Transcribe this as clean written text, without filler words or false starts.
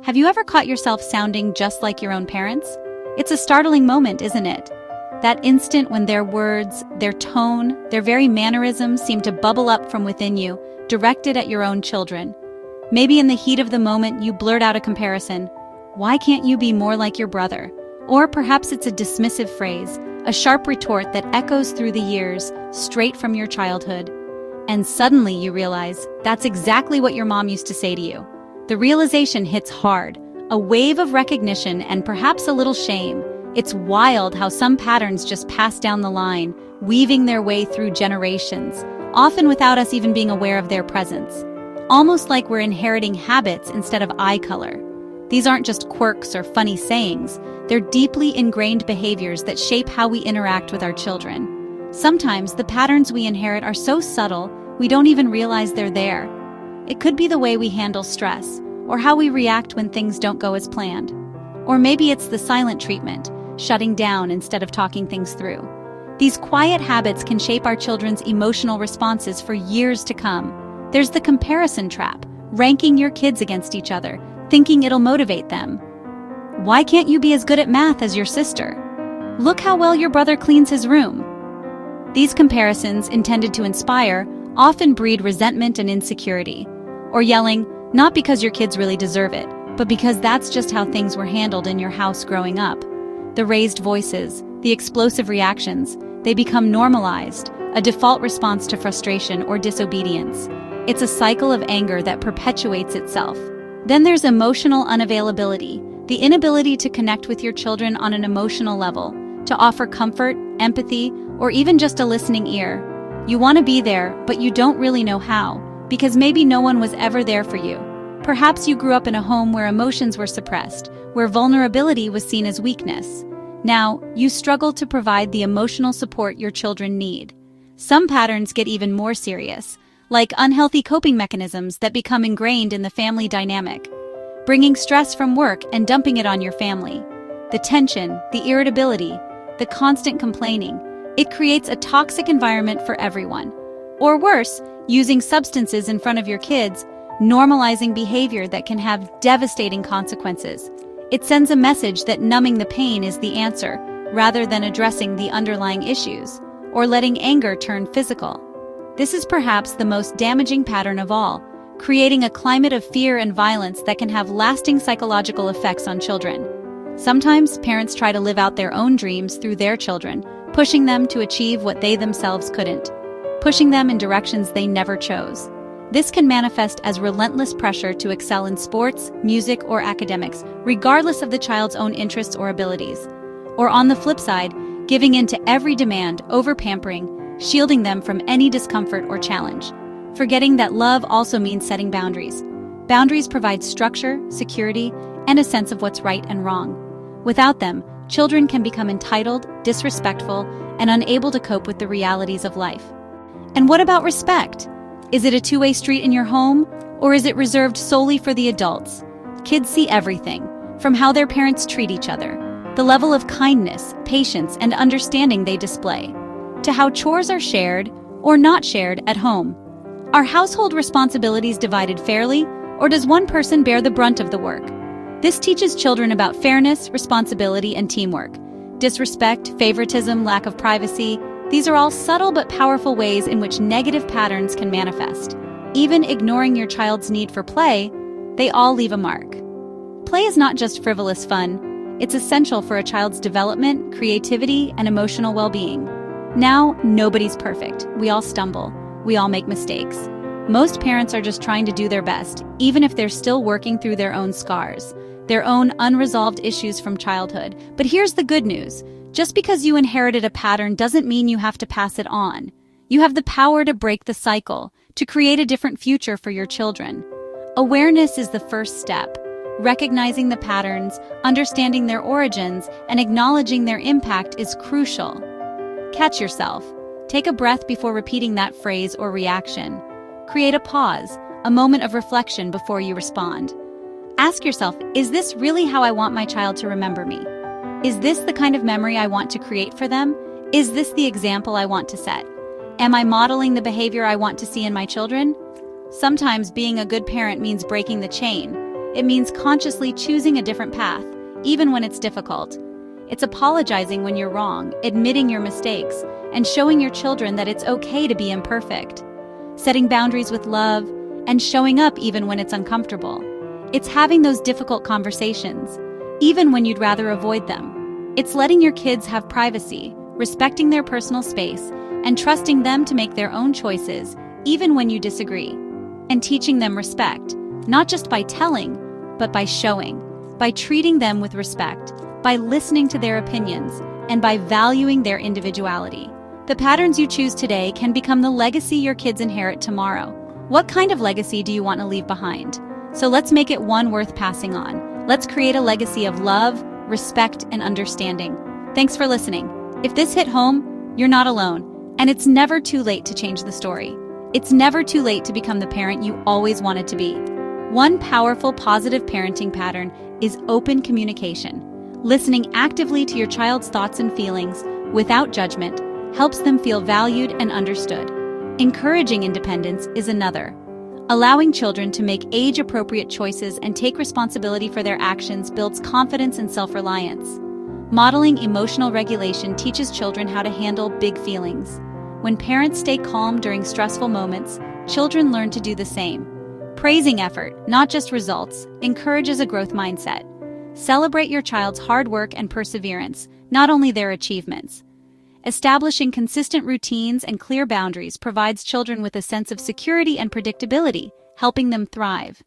Have you ever caught yourself sounding just like your own parents? It's a startling moment, isn't it? That instant when their words, their tone, their very mannerisms seem to bubble up from within you, directed at your own children. Maybe in the heat of the moment you blurt out a comparison. Why can't you be more like your brother? Or perhaps it's a dismissive phrase, a sharp retort that echoes through the years, straight from your childhood. And suddenly you realize that's exactly what your mom used to say to you. The realization hits hard, a wave of recognition and perhaps a little shame. It's wild how some patterns just pass down the line, weaving their way through generations, often without us even being aware of their presence. Almost like we're inheriting habits instead of eye color. These aren't just quirks or funny sayings, they're deeply ingrained behaviors that shape how we interact with our children. Sometimes the patterns we inherit are so subtle, we don't even realize they're there. It could be the way we handle stress, or how we react when things don't go as planned. Or maybe it's the silent treatment, shutting down instead of talking things through. These quiet habits can shape our children's emotional responses for years to come. There's the comparison trap, ranking your kids against each other, thinking it'll motivate them. Why can't you be as good at math as your sister? Look how well your brother cleans his room. These comparisons, intended to inspire, often breed resentment and insecurity. Or yelling, not because your kids really deserve it, but because that's just how things were handled in your house growing up. The raised voices, the explosive reactions, they become normalized, a default response to frustration or disobedience. It's a cycle of anger that perpetuates itself. Then there's emotional unavailability, the inability to connect with your children on an emotional level, to offer comfort, empathy, or even just a listening ear. You want to be there, but you don't really know how, because maybe no one was ever there for you. Perhaps you grew up in a home where emotions were suppressed, where vulnerability was seen as weakness. Now, you struggle to provide the emotional support your children need. Some patterns get even more serious, like unhealthy coping mechanisms that become ingrained in the family dynamic, bringing stress from work and dumping it on your family. The tension, the irritability, the constant complaining, it creates a toxic environment for everyone. Or worse, using substances in front of your kids, normalizing behavior that can have devastating consequences. It sends a message that numbing the pain is the answer, rather than addressing the underlying issues, or letting anger turn physical. This is perhaps the most damaging pattern of all, creating a climate of fear and violence that can have lasting psychological effects on children. Sometimes parents try to live out their own dreams through their children, pushing them to achieve what they themselves couldn't, pushing them in directions they never chose. This can manifest as relentless pressure to excel in sports, music, or academics, regardless of the child's own interests or abilities. Or on the flip side, giving in to every demand, over-pampering, shielding them from any discomfort or challenge. Forgetting that love also means setting boundaries. Boundaries provide structure, security, and a sense of what's right and wrong. Without them, children can become entitled, disrespectful, and unable to cope with the realities of life. And what about respect? Is it a two-way street in your home, or is it reserved solely for the adults? Kids see everything, from how their parents treat each other, the level of kindness, patience, and understanding they display, to how chores are shared or not shared at home. Are household responsibilities divided fairly, or does one person bear the brunt of the work? This teaches children about fairness, responsibility, and teamwork. Disrespect, favoritism, lack of privacy, these are all subtle but powerful ways in which negative patterns can manifest. Even ignoring your child's need for play, they all leave a mark. Play is not just frivolous fun, it's essential for a child's development, creativity, and emotional well-being. Now, nobody's perfect. We all stumble. We all make mistakes. Most parents are just trying to do their best, even if they're still working through their own scars, their own unresolved issues from childhood. But here's the good news. Just because you inherited a pattern doesn't mean you have to pass it on. You have the power to break the cycle, to create a different future for your children. Awareness is the first step. Recognizing the patterns, understanding their origins, and acknowledging their impact is crucial. Catch yourself. Take a breath before repeating that phrase or reaction. Create a pause, a moment of reflection before you respond. Ask yourself, is this really how I want my child to remember me? Is this the kind of memory I want to create for them? Is this the example I want to set? Am I modeling the behavior I want to see in my children? Sometimes being a good parent means breaking the chain. It means consciously choosing a different path, even when it's difficult. It's apologizing when you're wrong, admitting your mistakes, and showing your children that it's okay to be imperfect. Setting boundaries with love, and showing up even when it's uncomfortable. It's having those difficult conversations, even when you'd rather avoid them. It's letting your kids have privacy, respecting their personal space, and trusting them to make their own choices, even when you disagree. And teaching them respect, not just by telling, but by showing, by treating them with respect, by listening to their opinions, and by valuing their individuality. The patterns you choose today can become the legacy your kids inherit tomorrow. What kind of legacy do you want to leave behind? So let's make it one worth passing on. Let's create a legacy of love, respect, and understanding. Thanks for listening. If this hit home, you're not alone, and it's never too late to change the story. It's never too late to become the parent you always wanted to be. One powerful positive parenting pattern is open communication. Listening actively to your child's thoughts and feelings without judgment helps them feel valued and understood. Encouraging independence is another. Allowing children to make age-appropriate choices and take responsibility for their actions builds confidence and self-reliance. Modeling emotional regulation teaches children how to handle big feelings. When parents stay calm during stressful moments, children learn to do the same. Praising effort, not just results, encourages a growth mindset. Celebrate your child's hard work and perseverance, not only their achievements. Establishing consistent routines and clear boundaries provides children with a sense of security and predictability, helping them thrive.